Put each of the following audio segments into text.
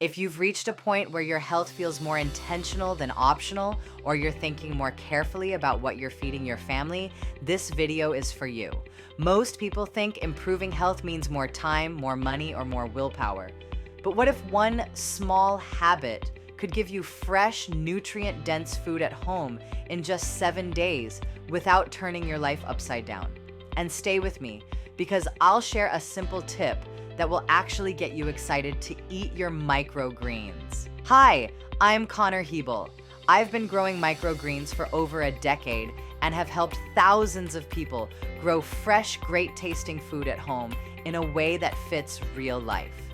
If you've reached a point where your health feels more intentional than optional, or you're thinking more carefully about what you're feeding your family, this video is for you. Most people think improving health means more time, more money, or more willpower. But what if one small habit could give you fresh, nutrient-dense food at home in just 7 days without turning your life upside down? And stay with me, because I'll share a simple tip that will actually get you excited to eat your microgreens. Hi, I'm Connor Hebel. I've been growing microgreens for over a decade and have helped thousands of people grow fresh, great-tasting food at home in a way that fits real life.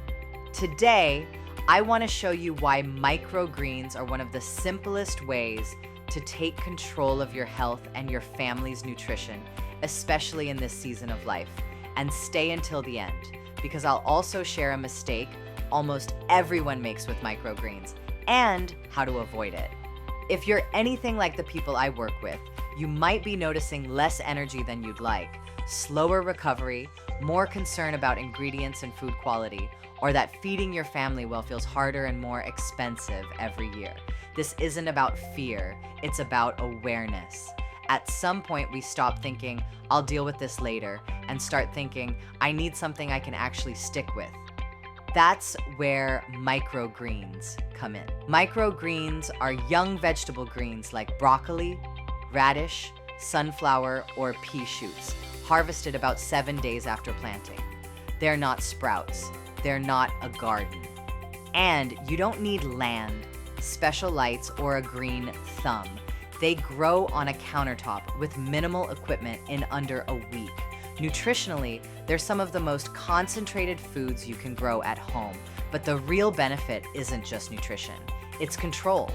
Today, I want to show you why microgreens are one of the simplest ways to take control of your health and your family's nutrition, especially in this season of life. And stay until the end, because I'll also share a mistake almost everyone makes with microgreens and how to avoid it. If you're anything like the people I work with, you might be noticing less energy than you'd like, slower recovery, more concern about ingredients and food quality, or that feeding your family well feels harder and more expensive every year. This isn't about fear, it's about awareness. At some point, we stop thinking, I'll deal with this later, and start thinking, I need something I can actually stick with. That's where microgreens come in. Microgreens are young vegetable greens like broccoli, radish, sunflower, or pea shoots, harvested about 7 days after planting. They're not sprouts. They're not a garden. And you don't need land, special lights, or a green thumb. They grow on a countertop with minimal equipment in under a week. Nutritionally, they're some of the most concentrated foods you can grow at home. But the real benefit isn't just nutrition, it's control.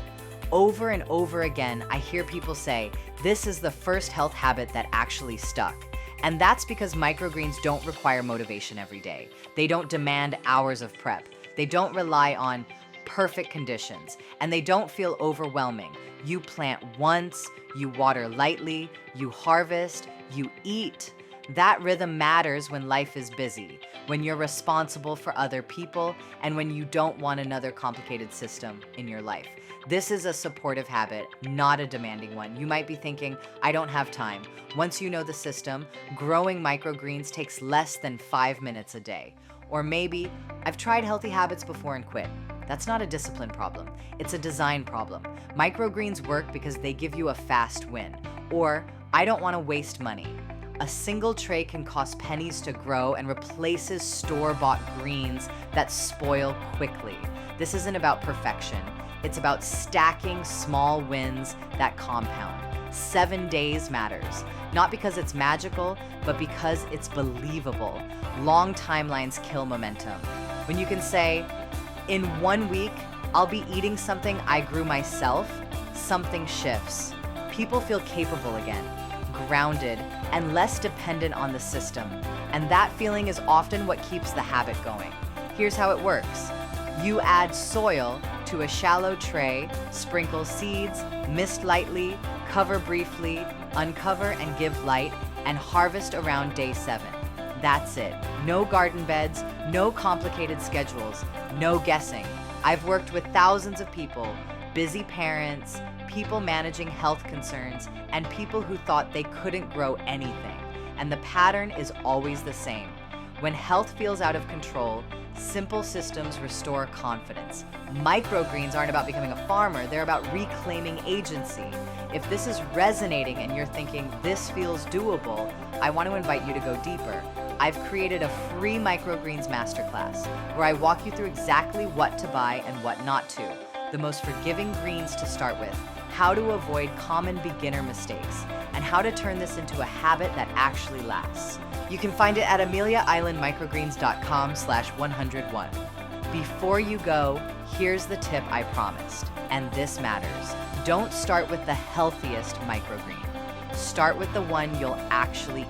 Over and over again, I hear people say, this is the first health habit that actually stuck. And that's because microgreens don't require motivation every day. They don't demand hours of prep. They don't rely on perfect conditions, and they don't feel overwhelming. You plant once, you water lightly, you harvest, you eat. That rhythm matters when life is busy, when you're responsible for other people, and when you don't want another complicated system in your life. This is a supportive habit, not a demanding one. You might be thinking, I don't have time. Once you know the system, growing microgreens takes less than 5 minutes a day. Or maybe, I've tried healthy habits before and quit. That's not a discipline problem, it's a design problem. Microgreens work because they give you a fast win. Or, I don't want to waste money. A single tray can cost pennies to grow and replaces store-bought greens that spoil quickly. This isn't about perfection. It's about stacking small wins that compound. 7 days matters, not because it's magical, but because it's believable. Long timelines kill momentum. When you can say, in 1 week, I'll be eating something I grew myself, something shifts. People feel capable again, grounded, and less dependent on the system. And that feeling is often what keeps the habit going. Here's how it works. You add soil to a shallow tray, sprinkle seeds, mist lightly, cover briefly, uncover and give light, and harvest around day 7. That's it. No garden beds, no complicated schedules, no guessing. I've worked with thousands of people, busy parents, people managing health concerns, and people who thought they couldn't grow anything. And the pattern is always the same. When health feels out of control, simple systems restore confidence. Microgreens aren't about becoming a farmer, they're about reclaiming agency. If this is resonating and you're thinking, this feels doable, I want to invite you to go deeper. I've created a free Microgreens Masterclass where I walk you through exactly what to buy and what not to, the most forgiving greens to start with, how to avoid common beginner mistakes, and how to turn this into a habit that actually lasts. You can find it at ameliaislandmicrogreens.com/101. Before you go, here's the tip I promised, and this matters. Don't start with the healthiest microgreen. Start with the one you'll actually eat.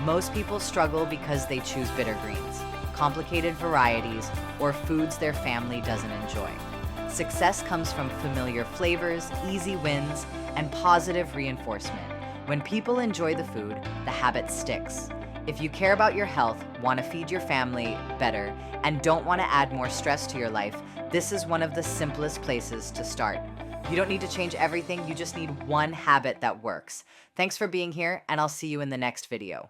Most people struggle because they choose bitter greens, complicated varieties, or foods their family doesn't enjoy. Success comes from familiar flavors, easy wins, and positive reinforcement. When people enjoy the food, the habit sticks. If you care about your health, want to feed your family better, and don't want to add more stress to your life, this is one of the simplest places to start. You don't need to change everything, you just need one habit that works. Thanks for being here, and I'll see you in the next video.